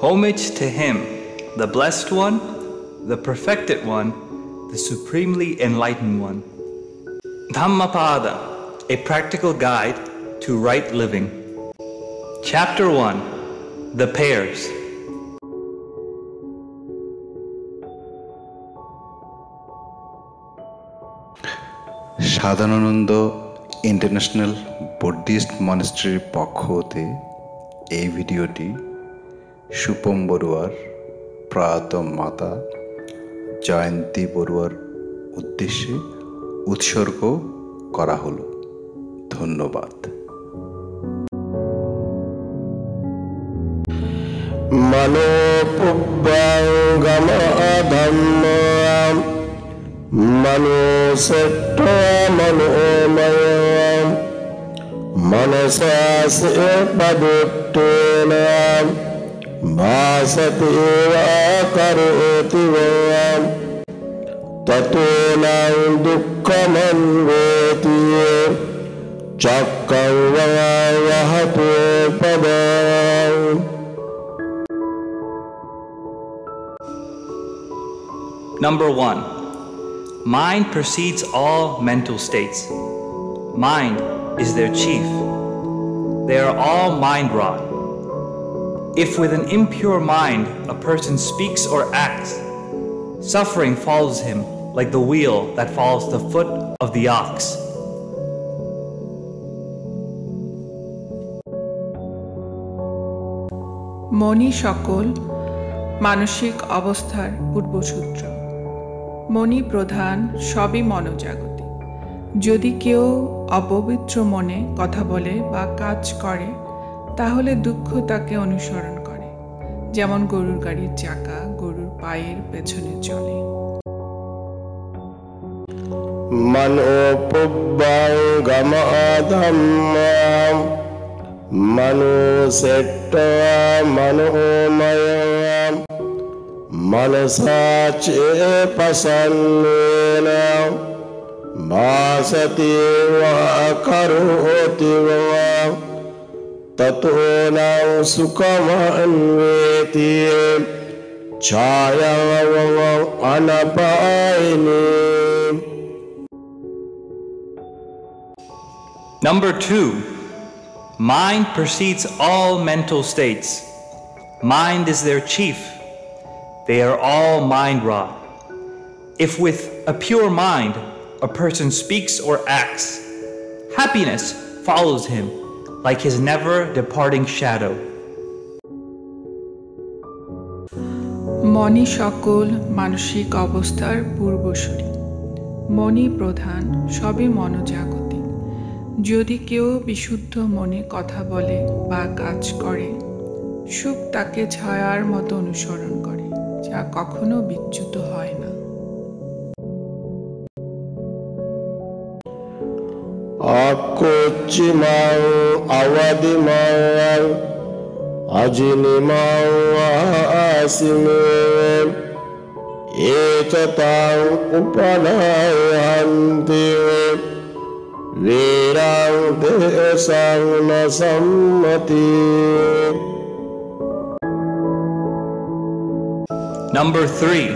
Homage to Him, the Blessed One, the Perfected One, the Supremely Enlightened One. Dhammapada, a practical guide to right living. Chapter 1, The Pairs. সাধারণানন্দ international Buddhist মনাস্ট্রির পক্ষ হতে এই ভিডিওটি সুপম বড়ুয়ার প্রয়াত মাতা জয়ন্তী বড়ুয়ার উদ্দেশ্যে উৎসর্গ করা হলো। ধন্যবাদ। মনোপুব্বঙ্গমধম্মম মনোসেট্ট মনোময়ম মনসাসে পদুত্তেন ভাসতি করোতি বয়ম ততো ন দুঃখমন্বেতি চক্রং বহতো Padam. Number 1. Mind precedes all mental states. Mind is their chief. They are all mind-wrought. If with an impure mind a person speaks or acts, suffering follows him like the wheel that follows the foot of the ox. মনি সকল মানসিক অবস্থার পূর্বসূত্র। মনি প্রধান, সবই মনোজাগতিক। যদি কেউ অপবিত্র মনে কথা বলে বা কাজ করে তাহলে দুঃখ তাকে অনুসরণ করে, যেমন গরুর গাড়ির চাকা গরুর পায়ের পেছনে চলে। মনোপুব্বঙ্গমধম্মম মনোসেট্ট মনোময়ম মনসা প্রসন্নেন ভাসতি করোতি ততো ন সুখমন্বেতি ছায়াং অনপায়িনী। Number 2. Mind precedes all mental states. Mind is their chief. They are all mind-wrought. If with a pure mind a person speaks or acts, happiness follows him like his never-departing shadow. মনি সকল মানসিক অবস্থার পূর্বসূরি। মনি প্রধান, সবই মনোজাগতিক। যদি কেউ বিশুদ্ধ মনে কথা বলে বা কাজ করে, সুখ তাকে ছায়ার মতো অনুসরণ করে, যা কখনো বিচ্যুত হয় না। অকোচিমাং অবধিমাং অজিনিমাং আসিমেন এততাং উপনয়ন্তি বীরাং দেশাং ন সম্মতি। Number 3.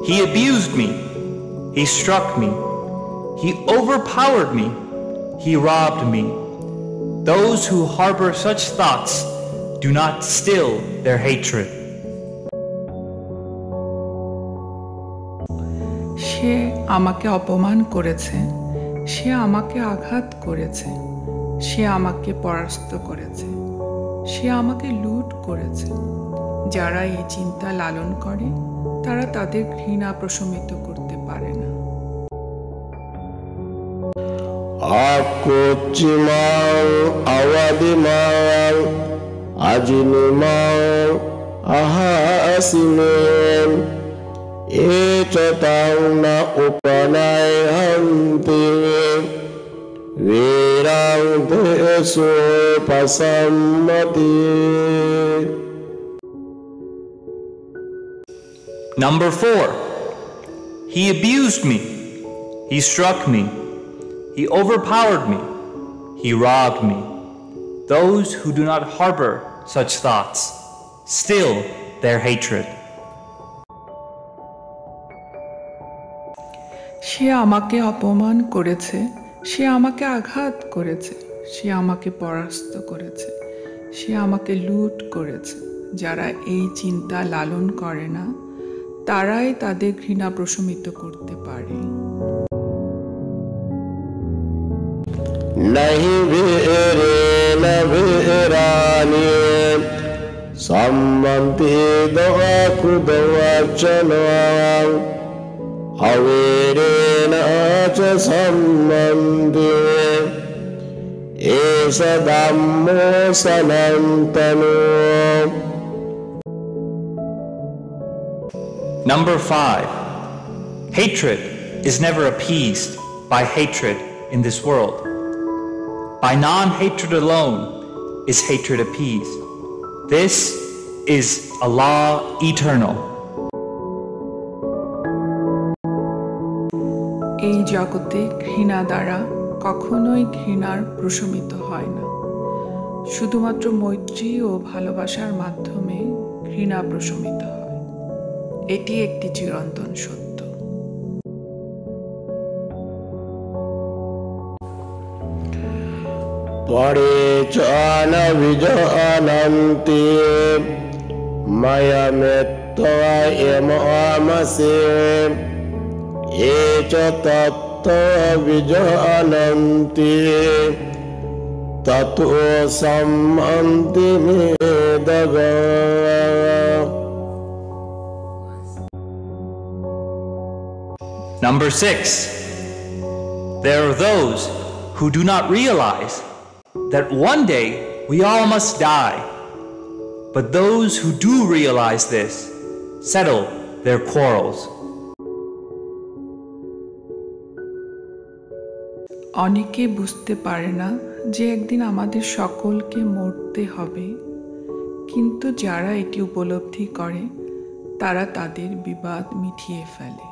He abused me. He struck me. He overpowered me. He robbed me. Those who harbor such thoughts do not still their hatred. সে আমাকে অপমান করেছে, সে আমাকে আঘাত করেছে, সে আমাকে পরাস্ত করেছে, সে আমাকে লুট করেছে। যারা এই চিন্তা লালন করে তারা তাদের ঘৃণা প্রশমিত করতে পারে না। অকোচিমাং অবধিমাং অজিনিমাং আহাসিমেন এততাং ন উপনয়ন্তি বীরাং দেশোপসম্মতি। Number 4. He abused me. He struck me. He overpowered me. He robbed me. Those who do not harbor such thoughts still their hatred. সে আমাকে অপমান করেছে, সে আমাকে আঘাত করেছে, সে আমাকে পরাস্ত করেছে, সে আমাকে লুট করেছে। যারা এই চিন্তা লালন করে না, তারাই তাদের ঘৃণা প্রশমিত করতে পারে। नहीं भेरे न भेरानी सम्मति दवा खुदवचना अवेरेण च सम्बन्धे एष धम्मो सनातनो। Number 5. Hatred is never appeased by hatred in this world. By non-hatred alone is hatred appeased. This is a law eternal. এই জগতে ঘৃণা দ্বারা কখনোই ঘৃণার প্রশমিত হয় না। শুধুমাত্র মৈত্রী ও ভালোবাসার মাধ্যমে ঘৃণা প্রশমিত হয়। এটি একটি চিরন্তন সত্য। परे च न विजानन्ति मयमेत्त्वयमसे ये च तत्त्व विजानन्ति ततो सम्मन्ति मेदगा। Number 6. There are those who do not realize that one day we all must die. But those who do realize this settle their quarrels. অনেকে বুঝতে পারে না যে একদিন আমাদের সকলকে মরতে হবে, কিন্তু যারা এটি উপলব্ধি করে তারা তাদের বিবাদ মিটিয়ে ফেলে।